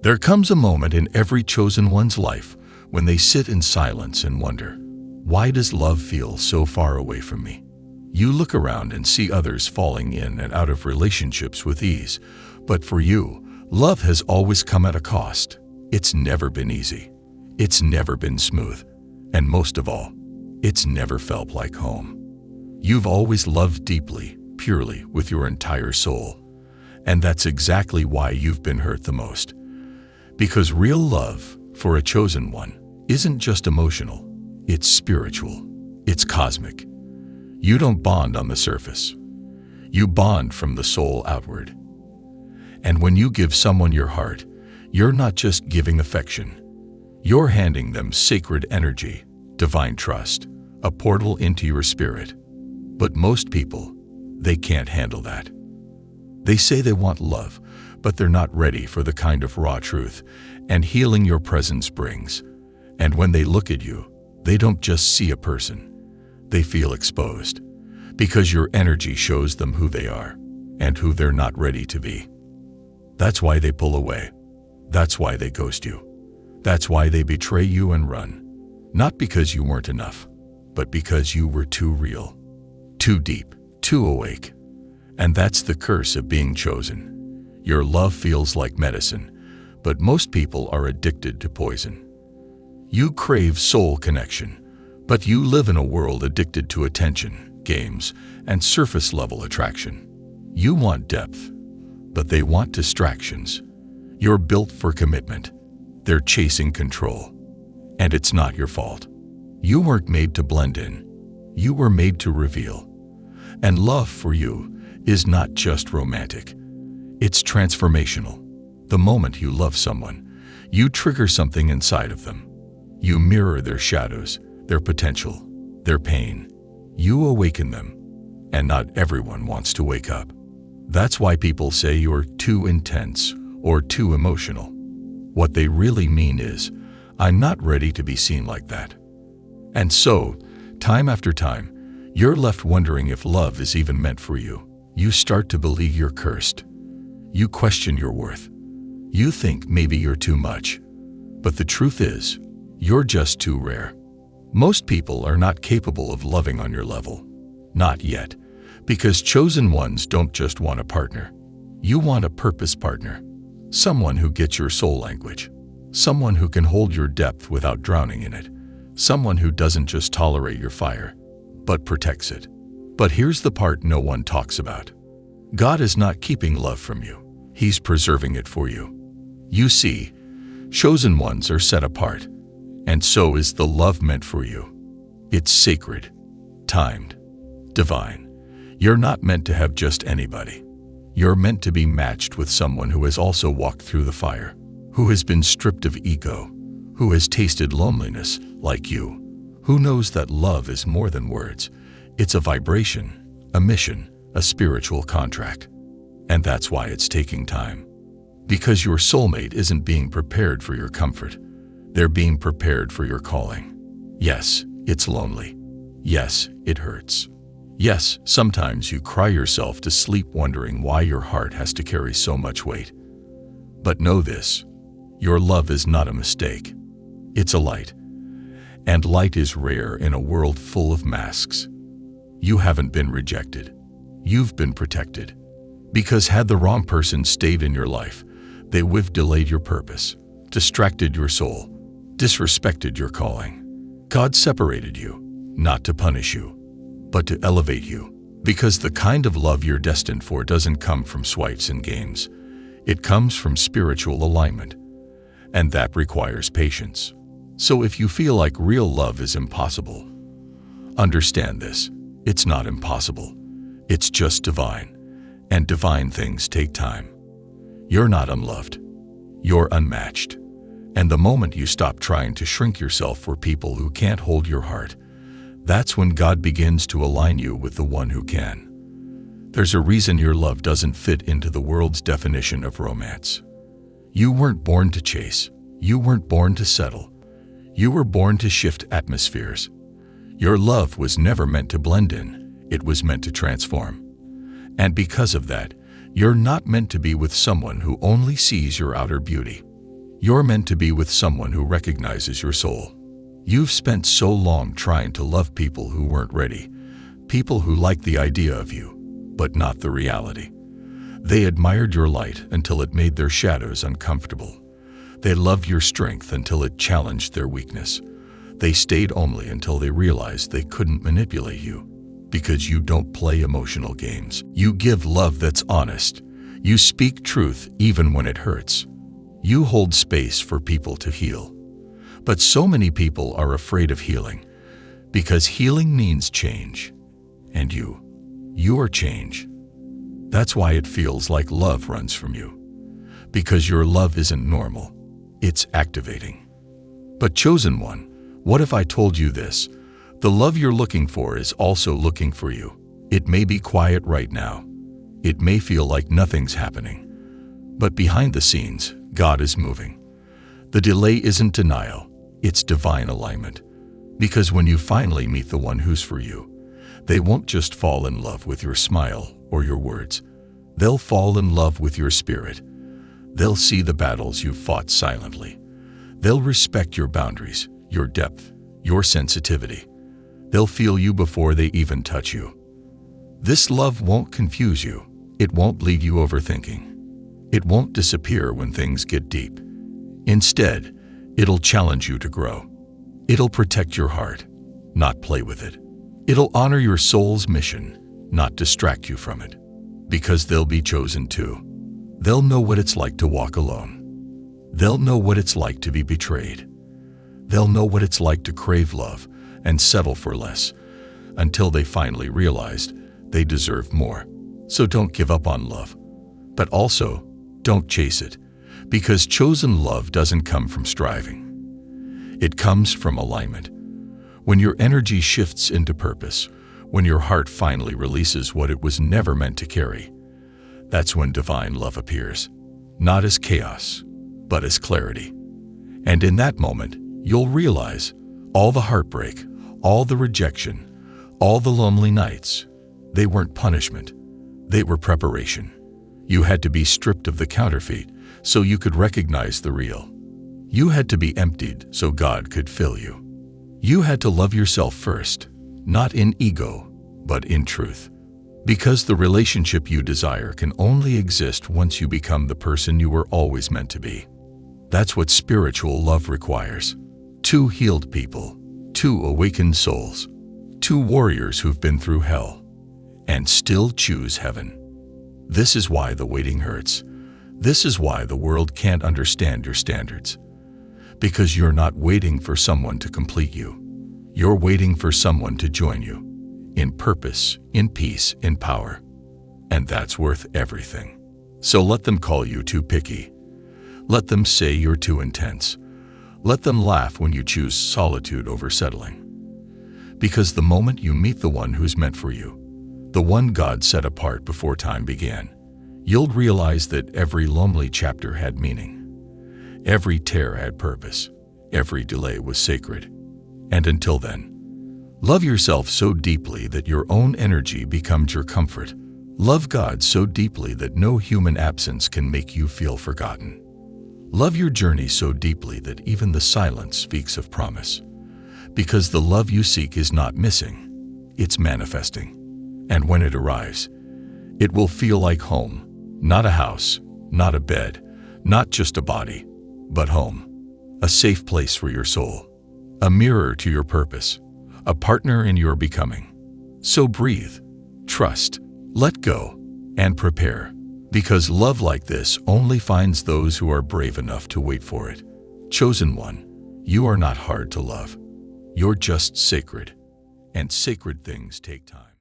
There comes a moment in every chosen one's life when they sit in silence and wonder, why does love feel so far away from me? You look around and see others falling in and out of relationships with ease, but for you, love has always come at a cost. It's never been easy. It's never been smooth. And most of all, it's never felt like home. You've always loved deeply, purely, with your entire soul. And that's exactly why you've been hurt the most. Because real love, for a chosen one, isn't just emotional. It's spiritual. It's cosmic. You don't bond on the surface. You bond from the soul outward. And when you give someone your heart, you're not just giving affection. You're handing them sacred energy, divine trust, a portal into your spirit. But most people, they can't handle that. They say they want love, but they're not ready for the kind of raw truth and healing your presence brings. And when they look at you, they don't just see a person. They feel exposed, because your energy shows them who they are and who they're not ready to be. That's why they pull away. That's why they ghost you. That's why they betray you and run. Not because you weren't enough, but because you were too real, too deep, too awake. And that's the curse of being chosen. Your love feels like medicine, but most people are addicted to poison. You crave soul connection, but you live in a world addicted to attention, games, and surface-level attraction. You want depth, but they want distractions. You're built for commitment. They're chasing control. And it's not your fault. You weren't made to blend in. You were made to reveal. And love for you is not just romantic. It's transformational. The moment you love someone, you trigger something inside of them. You mirror their shadows, their potential, their pain. You awaken them. And not everyone wants to wake up. That's why people say you're too intense or too emotional. What they really mean is, I'm not ready to be seen like that. And so, time after time, you're left wondering if love is even meant for you. You start to believe you're cursed. You question your worth. You think maybe you're too much. But the truth is, you're just too rare. Most people are not capable of loving on your level. Not yet. Because chosen ones don't just want a partner. You want a purpose partner. Someone who gets your soul language. Someone who can hold your depth without drowning in it. Someone who doesn't just tolerate your fire, but protects it. But here's the part no one talks about. God is not keeping love from you. He's preserving it for you. You see, chosen ones are set apart. And so is the love meant for you. It's sacred, timed, divine. You're not meant to have just anybody. You're meant to be matched with someone who has also walked through the fire, who has been stripped of ego, who has tasted loneliness like you, who knows that love is more than words. It's a vibration, a mission, a spiritual contract. And that's why it's taking time. Because your soulmate isn't being prepared for your comfort. They're being prepared for your calling. Yes, it's lonely. Yes, it hurts. Yes, sometimes you cry yourself to sleep wondering why your heart has to carry so much weight. But know this, your love is not a mistake. It's a light. And light is rare in a world full of masks. You haven't been rejected. You've been protected. Because had the wrong person stayed in your life, they would have delayed your purpose, distracted your soul, disrespected your calling. God separated you, not to punish you, but to elevate you. Because the kind of love you're destined for doesn't come from swipes and games. It comes from spiritual alignment. And that requires patience. So if you feel like real love is impossible, understand this. It's not impossible. It's just divine. And divine things take time. You're not unloved. You're unmatched. And the moment you stop trying to shrink yourself for people who can't hold your heart, that's when God begins to align you with the one who can. There's a reason your love doesn't fit into the world's definition of romance. You weren't born to chase. You weren't born to settle. You were born to shift atmospheres. Your love was never meant to blend in. It was meant to transform. And because of that, you're not meant to be with someone who only sees your outer beauty. You're meant to be with someone who recognizes your soul. You've spent so long trying to love people who weren't ready, people who liked the idea of you, but not the reality. They admired your light until it made their shadows uncomfortable. They loved your strength until it challenged their weakness. They stayed only until they realized they couldn't manipulate you. Because you don't play emotional games. You give love that's honest. You speak truth even when it hurts. You hold space for people to heal. But so many people are afraid of healing because healing means change. And you are change. That's why it feels like love runs from you. Because your love isn't normal. It's activating. But chosen one, what if I told you this? The love you're looking for is also looking for you. It may be quiet right now. It may feel like nothing's happening. But behind the scenes, God is moving. The delay isn't denial, it's divine alignment. Because when you finally meet the one who's for you, they won't just fall in love with your smile or your words. They'll fall in love with your spirit. They'll see the battles you've fought silently. They'll respect your boundaries, your depth, your sensitivity. They'll feel you before they even touch you. This love won't confuse you. It won't leave you overthinking. It won't disappear when things get deep. Instead, it'll challenge you to grow. It'll protect your heart, not play with it. It'll honor your soul's mission, not distract you from it. Because they'll be chosen too. They'll know what it's like to walk alone. They'll know what it's like to be betrayed. They'll know what it's like to crave love and settle for less until they finally realized they deserve more. So don't give up on love. But also, don't chase it, because chosen love doesn't come from striving. It comes from alignment. When your energy shifts into purpose, when your heart finally releases what it was never meant to carry, that's when divine love appears, not as chaos, but as clarity. And in that moment, you'll realize all the heartbreak, all the rejection, all the lonely nights, they weren't punishment. They were preparation. You had to be stripped of the counterfeit so you could recognize the real. You had to be emptied so God could fill you. You had to love yourself first, not in ego, but in truth. Because the relationship you desire can only exist once you become the person you were always meant to be. That's what spiritual love requires. Two healed people, two awakened souls, two warriors who've been through hell and still choose heaven. This is why the waiting hurts. This is why the world can't understand your standards. Because you're not waiting for someone to complete you. You're waiting for someone to join you. In purpose, in peace, in power. And that's worth everything. So let them call you too picky. Let them say you're too intense. Let them laugh when you choose solitude over settling. Because the moment you meet the one who's meant for you, the one God set apart before time began, you'll realize that every lonely chapter had meaning. Every tear had purpose. Every delay was sacred. And until then, love yourself so deeply that your own energy becomes your comfort. Love God so deeply that no human absence can make you feel forgotten. Love your journey so deeply that even the silence speaks of promise. Because the love you seek is not missing, it's manifesting. And when it arrives, it will feel like home. Not a house, not a bed, not just a body, but home. A safe place for your soul. A mirror to your purpose. A partner in your becoming. So breathe, trust, let go, and prepare. Because love like this only finds those who are brave enough to wait for it. Chosen one, you are not hard to love. You're just sacred. And sacred things take time.